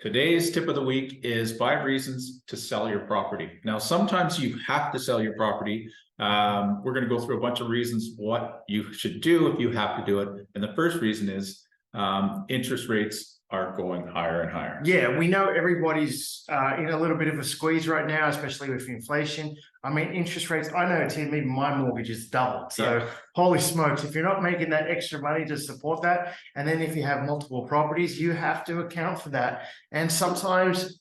Today's tip of the week is 5 reasons to sell your property. Now, sometimes you have to sell your property. We're going to go through a bunch of reasons what you should do if you have to do it. And the first reason is interest rates are going higher and higher. Yeah, we know everybody's in a little bit of a squeeze right now, especially with inflation. I mean, interest rates, I know, Tim, even my mortgage is doubled. So holy smokes, if you're not making that extra money to support that, and then if you have multiple properties, you have to account for that. And sometimes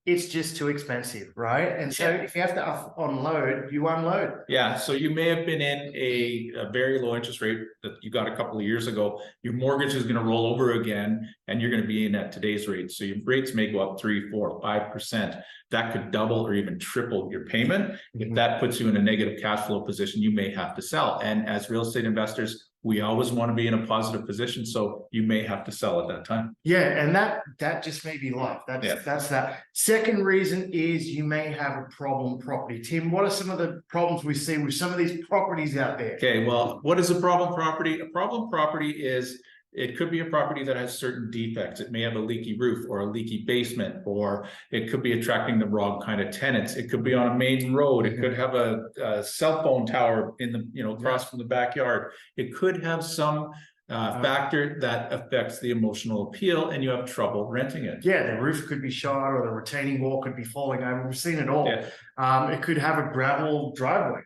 it's just too expensive, right? And so if you have to unload, you unload. Yeah, so you may have been in a very low interest rate that you got a couple of years ago. Your mortgage is going to roll over again, and you're going to be in at today's rate. So your rates may go up 3, 4, 5%. That could double or even triple your payment. If that puts you in a negative cash flow position, you may have to sell. And as real estate investors, we always want to be in a positive position, so you may have to sell at that time. Yeah, and that just may be life. That's that. Second reason is you may have a problem property. Tim, what are some of the problems we see with some of these properties out there? Okay, well, what is a problem property? A problem property is, it could be a property that has certain defects. It may have a leaky roof or a leaky basement, or it could be attracting the wrong kind of tenants. It could be on a main road. It could have a cell phone tower in the, across from the backyard. It could have some factor that affects the emotional appeal, and you have trouble renting it. Yeah, the roof could be shot, or the retaining wall could be falling over. We've seen it all. It could have a gravel driveway.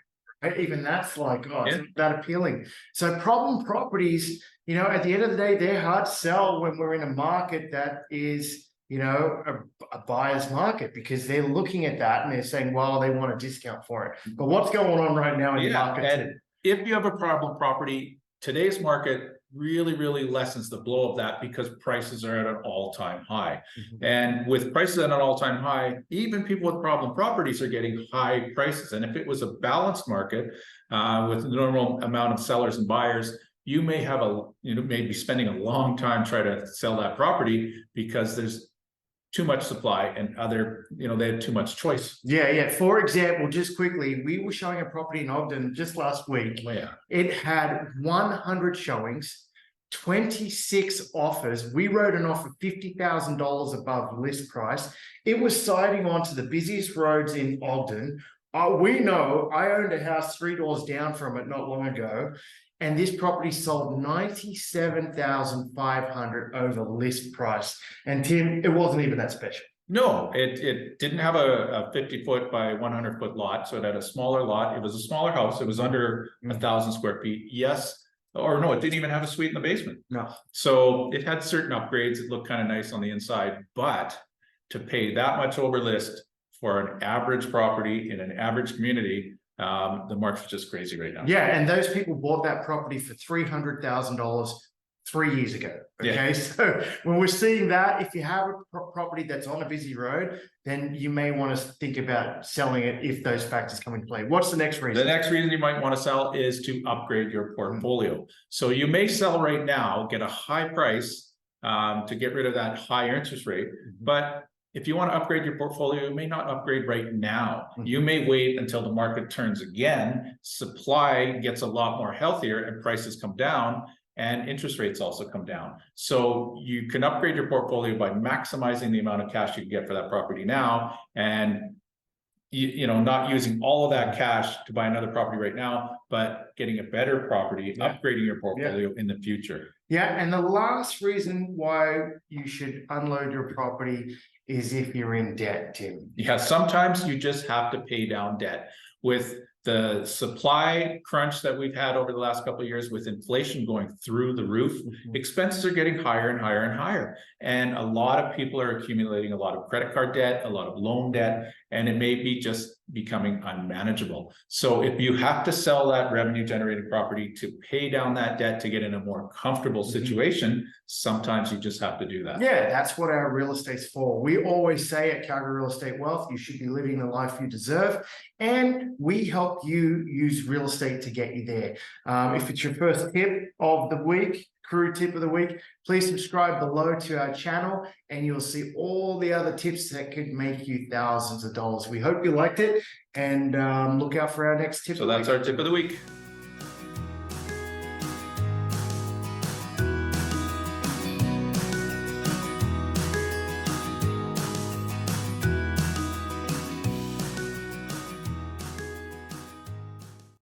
Even that's like, it's not that appealing. So problem properties, at the end of the day, they're hard to sell when we're in a market that is, a buyer's market, because they're looking at that and they're saying, well, they want a discount for it. But what's going on right now in the market? And if you have a problem property, today's market really lessens the blow of that, because prices are at an all-time high. And with prices at an all-time high, even people with problem properties are getting high prices. And if it was a balanced market with a normal amount of sellers and buyers, you may have maybe spending a long time trying to sell that property because there's too much supply, and they have too much choice. Yeah. For example, just quickly, we were showing a property in Ogden just last week. It had 100 showings, 26 offers. We wrote an offer $50,000 above list price. It was siding onto the busiest roads in Ogden. We know, I owned a house 3 doors down from it not long ago, and this property sold $97,500 over list price. And Tim, it wasn't even that special. No, it didn't have a 50-foot by 100-foot lot, so it had a smaller lot. It was a smaller house. It was under 1,000 square feet. Yes, or no, it didn't even have a suite in the basement. No. So it had certain upgrades. It looked kind of nice on the inside, but to pay that much over list for an average property in an average community, the market's just crazy right now. Yeah, and those people bought that property for $300,000 3 years ago. Okay, so when we're seeing that, if you have a property that's on a busy road, then you may want to think about selling it if those factors come into play. What's the next reason? The next reason you might want to sell is to upgrade your portfolio. So you may sell right now, get a high price to get rid of that higher interest rate, but if you want to upgrade your portfolio, you may not upgrade right now. You may wait until the market turns again, supply gets a lot more healthier, and prices come down, and interest rates also come down. So you can upgrade your portfolio by maximizing the amount of cash you can get for that property now, and not using all of that cash to buy another property right now, but getting a better property, upgrading your portfolio in the future. Yeah, and the last reason why you should unload your property is if you're in debt, Tim. Yeah, sometimes you just have to pay down debt. With the supply crunch that we've had over the last couple of years, with inflation going through the roof, expenses are getting higher and higher and higher. And a lot of people are accumulating a lot of credit card debt, a lot of loan debt, and it may be just becoming unmanageable. So if you have to sell that revenue generating property to pay down that debt to get in a more comfortable situation, sometimes you just have to do that. Yeah, that's what our real estate's for. We always say at Calgary Real Estate Wealth, you should be living the life you deserve, and we help you use real estate to get you there. If it's your first tip of the week, crew tip of the week, please subscribe below to our channel, and you'll see all the other tips that could make you thousands of dollars. We hope you liked it, and look out for our next tip. So that's our tip of the week.